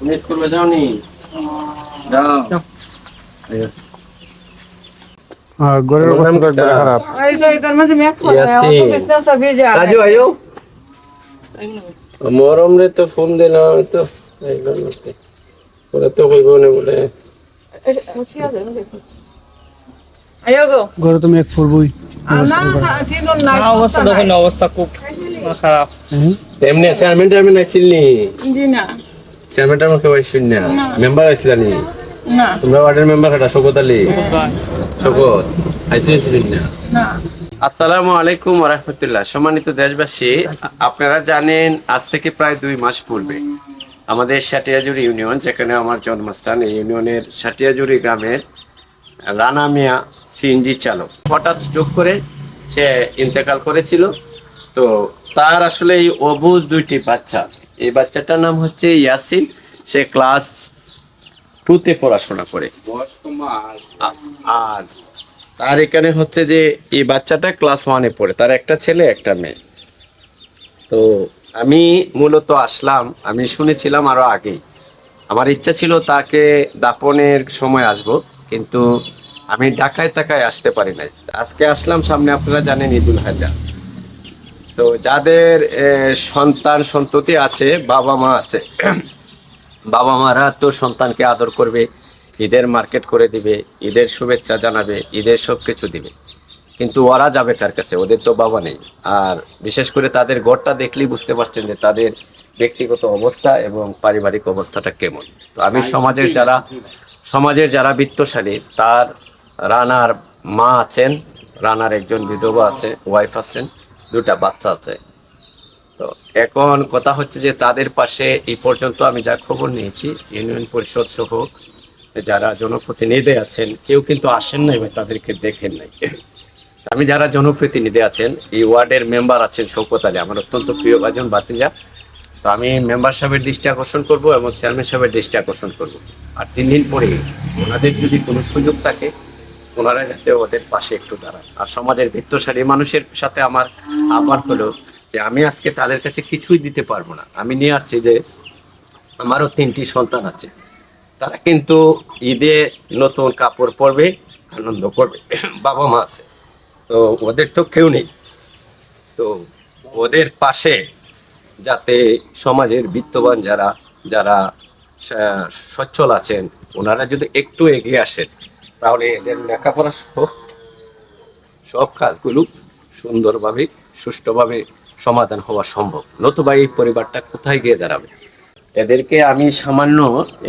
তুমি স্কুলে যাওনি? যাও। আর ঘরের অবস্থা তো একবারে খারাপ। এই তো এটার মধ্যে মেঘ পড়ে ইয়াসিন। অত বিছনা সবই যায় রাজু আয়ো মরম রে তো ফোন দিলাম তো একদম নষ্ট ওরা তো কইব না বলে আয়ো গো ঘরে তুমি এক ফুলবই না ঠিক না অবস্থা দেখেন, অবস্থা খুব খারাপ। এমনি অ্যাসাইনমেন্ট আমি নাইছিলি জি না অ্যাসাইনমেন্ট আমাকে শুন না মেম্বার আইছিলানি না তোমরা ওয়ার্ডের মেম্বার কাটা শকত আলী শকত আইছিলেন না? না আসসালামু আলাইকুম ওয়া রাহমাতুল্লাহ। সম্মানিত দেশবাসী, আপনারা জানেন আজ থেকে প্রায় 2 মাস পূর্বে আমাদের সাটিয়াজুরি ইউনিয়ন, যেখানে আমার জন্মস্থান, এই ইউনিয়নের সাটিয়াজুরি গ্রামের রানা মিয়া সিএনজি চালক হঠাৎ স্ট্রোক করে সে ইন্তেকাল করেছিল। তো তার আসলে এই অবুঝ 2টি বাচ্চা, এই বাচ্চাটার নাম হচ্ছে ইয়াসিন, সে ক্লাস 2তে পড়াশোনা করে। আর তার এখানে হচ্ছে যে এই বাচ্চাটা ক্লাস 1-এ পড়ে, তার একটা ছেলে একটা মেয়ে। তো আমি মূলত আসলাম, আমি শুনেছিলাম আরো আগেই, আমার ইচ্ছা ছিল তাকে দাফনের সময় আসব, কিন্তু আমি ঢাকায় আসতে পারি নাই। আজকে আসলাম, সামনে আপনারা জানেন ঈদুল আজহা। তো যাদের সন্তান সন্ততি আছে, বাবা মা আছে, বাবা মারা তো সন্তানকে আদর করবে, ঈদের মার্কেট করে দিবে, ঈদের শুভেচ্ছা জানাবে, ঈদের সব কিছু দিবে, কিন্তু ওরা যাবে কার কাছে? ওদের তো বাবা নেই। আর বিশেষ করে তাদের ঘরটা দেখলেই বুঝতে পারছেন যে তাদের ব্যক্তিগত অবস্থা এবং পারিবারিক অবস্থাটা কেমন। তো আমি সমাজের যারা বিত্তশালী, তার রানার মা আছেন, রানার একজন বিধবা আছে, ওয়াইফ আছেন, 2টা বাচ্চা আছে। তো এখন কথা হচ্ছে যে তাদের পাশে এই পর্যন্ত আমি যা খবর নিয়েছি, ইউনিয়ন পরিষদ সহ যারা জনপ্রতিনিধি আছেন কেউ কিন্তু আসেন নাই বা তাদেরকে দেখেন নাই। আমি যারা জনপ্রতিনিধি আছেন, এই ওয়ার্ডের মেম্বার আছেন শওকত আলী, আমার অত্যন্ত প্রিয় ভাজন ভাতিজা। তো আমি মেম্বার সাহেবের দৃষ্টি আকর্ষণ করব এবং চেয়ারম্যান সাহেবের দৃষ্টি আকর্ষণ করব। আর 3 দিন পরে ওনাদের যদি কোনো সুযোগ থাকে, ওনারা যাতে ওদের পাশে একটু দাঁড়ান। আর সমাজের বিত্তশালী মানুষের সাথে আমার আহ্বান হলো যে আমি আজকে তাদের কাছে কিছুই দিতে পারবো না। আমি নিয়ে আসছি যে আমারও 3টি সন্তান আছে, তারা কিন্তু ঈদে নতুন কাপড় পরবে, আনন্দ করবে, বাবা মা আছে, তো ওদের তো কেউ নেই। তো ওদের পাশে যাতে সমাজের বিত্তবান যারা যারা সচ্ছল আছেন, ওনারা যদি একটু এগিয়ে আসেন, তাহলে এদের লেখাপড়া সব কাজগুলো সুন্দরভাবে সুষ্ঠুভাবে সমাধান হওয়া সম্ভব। নতুবা এই পরিবারটা কোথায় গিয়ে দাঁড়াবে? এদেরকে আমি সামান্য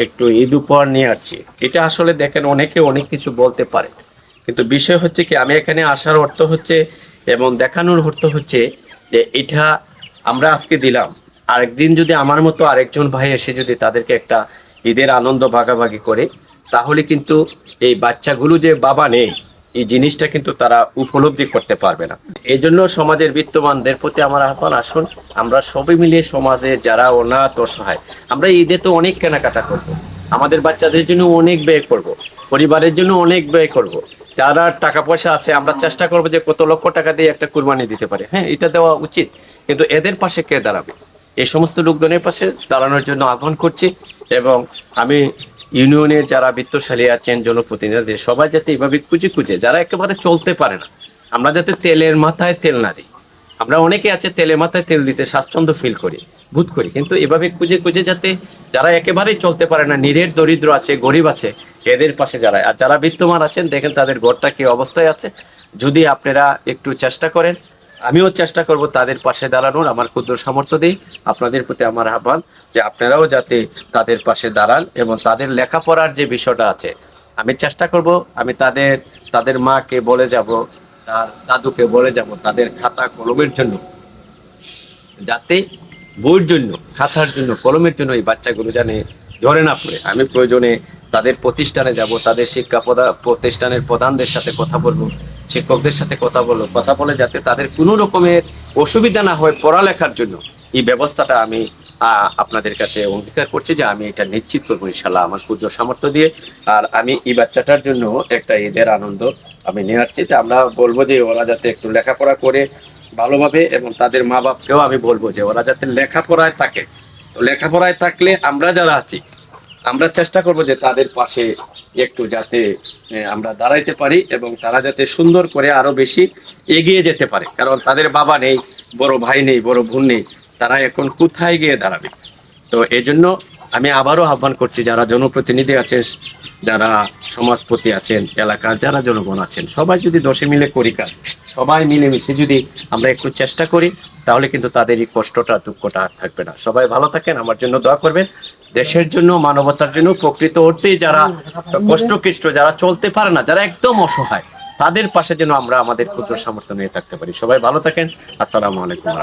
একটু ঈদ উপহার নিয়ে আসছি। এটা আসলে দেখেন, অনেকে অনেক কিছু বলতে পারে, কিন্তু বিষয় হচ্ছে কি, আমি এখানে আসার অর্থ হচ্ছে এবং দেখানোর অর্থ হচ্ছে যে এটা আমরা আজকে দিলাম, আরেকদিন যদি আমার মতো আরেকজন ভাই এসে যদি তাদেরকে একটা ঈদের আনন্দ ভাগাভাগি করে, তাহলে কিন্তু এই বাচ্চাগুলো যে বাবা নেই, এই জিনিসটা কিন্তু তারা উপলব্ধি করতে পারবে না। এই জন্য সমাজের বিত্তবানদের প্রতি আমার আহ্বান, আসুন আমরা সবাই মিলে সমাজের যারা অনাথ অসহায়, আমরা ঈদে তো অনেক কেনাকাটা করব, আমাদের বাচ্চাদের জন্য অনেক ব্যয় করব, পরিবারের জন্য অনেক ব্যয় করব। যারা টাকা পয়সা আছে আমরা চেষ্টা করবো যে কত লক্ষ টাকা দিয়ে একটা কুরবানি দিতে পারে, হ্যাঁ এটা দেওয়া উচিত, কিন্তু এদের পাশে কে দাঁড়াবে? এই সমস্ত লোকজনের পাশে দাঁড়ানোর জন্য আহ্বান করছি। এবং আমি ইউনিয়নের যারা বিত্তশালী আছেন, জনপ্রতিনিধি, সবাই যাতে এইভাবে খুঁজে যারা একেবারে চলতে পারে না, আমরা যাতে তেলের মাথায় তেল না দিই। আমরা অনেকে আছে তেলের মাথায় তেল দিতে স্বাচ্ছন্দ্য ফিল করি, বোধ করি, কিন্তু এভাবে খুঁজে যাতে যারা একেবারেই চলতে পারে না, নিরেট দরিদ্র আছে, গরিব আছে, এদের পাশে যারা, আর যারা বিত্তমান আছেন, দেখেন তাদের ঘরটা কি অবস্থায় আছে। যদি আপনারা একটু চেষ্টা করেন, আমিও চেষ্টা করব তাদের পাশে দাঁড়ানোর, আমার ক্ষুদ্র সামর্থ্য দিই। আপনাদের প্রতি আমার আহ্বান যে আপনারাও যাতে তাদের পাশে দাঁড়ান এবং তাদের লেখাপড়ার যে বিষয়টা আছে, আমি চেষ্টা করব, আমি তাদের মাকে বলে যাব, তার দাদুকে বলে যাব, তাদের খাতা কলমের জন্য, যাতে বইয়ের জন্য, খাতার জন্য, কলমের জন্য এই বাচ্চাগুলো জানে ঝরে না পড়ে। আমি প্রয়োজনে তাদের প্রতিষ্ঠানে যাব, তাদের প্রতিষ্ঠানের প্রধানদের সাথে কথা বলবো, শিক্ষকদের সাথে কথা বলে যাতে তাদের কোনো রকমের অসুবিধা না হয় পড়ালেখার জন্য, এই ব্যবস্থাটা আমি আপনাদের কাছে অঙ্গীকার করছি যে আমি এটা নিশ্চিত করবো ইনশাল্লাহ আমার ক্ষুদ্র সামর্থ্য দিয়ে। আর আমি এই বাচ্চাটার জন্য একটা ঈদের আনন্দ আমি নিয়ে আসছি। আমরা বলবো যে ওরা যাতে একটু লেখাপড়া করে ভালোভাবে, এবং তাদের মা বাপকেও আমি বলবো যে ওরা যাতে লেখাপড়ায় থাকে। তো লেখাপড়ায় থাকলে আমরা যারা আছি, আমরা চেষ্টা করব যে তাদের পাশে একটু যাতে আমরা দাঁড়াইতে পারি এবং তারা যাতে সুন্দর করে আরো বেশি এগিয়ে যেতে পারে, কারণ তাদের বাবা নেই, বড় ভাই নেই, বড় বোন নেই, তারা এখন কোথায় গিয়ে দাঁড়াবে। তো এই জন্য আমি আবারও আহ্বান করছি, যারা জনপ্রতিনিধি আছেন, যারা সমাজপতি আছেন, এলাকার যারা জনগণ আছেন, সবাই যদি দশে মিলে করি কাজ, সবাই মিলেমিশে যদি আমরা একটু চেষ্টা করি, তাহলে কিন্তু তাদের এই কষ্টটা দুঃখটা আর থাকবে না। সবাই ভালো থাকেন, আমার জন্য দোয়া করবেন। দেশের জন্য, মানবতার জন্য, প্রকৃত অর্থেই যারা কষ্টকৃষ্ট, যারা চলতে পারে না, যারা একদম অসহায়, তাদের পাশে যেন আমরা আমাদের ক্ষুদ্র সামর্থ্য নিয়ে থাকতে পারি। সবাই ভালো থাকেন। আসসালামু আলাইকুম।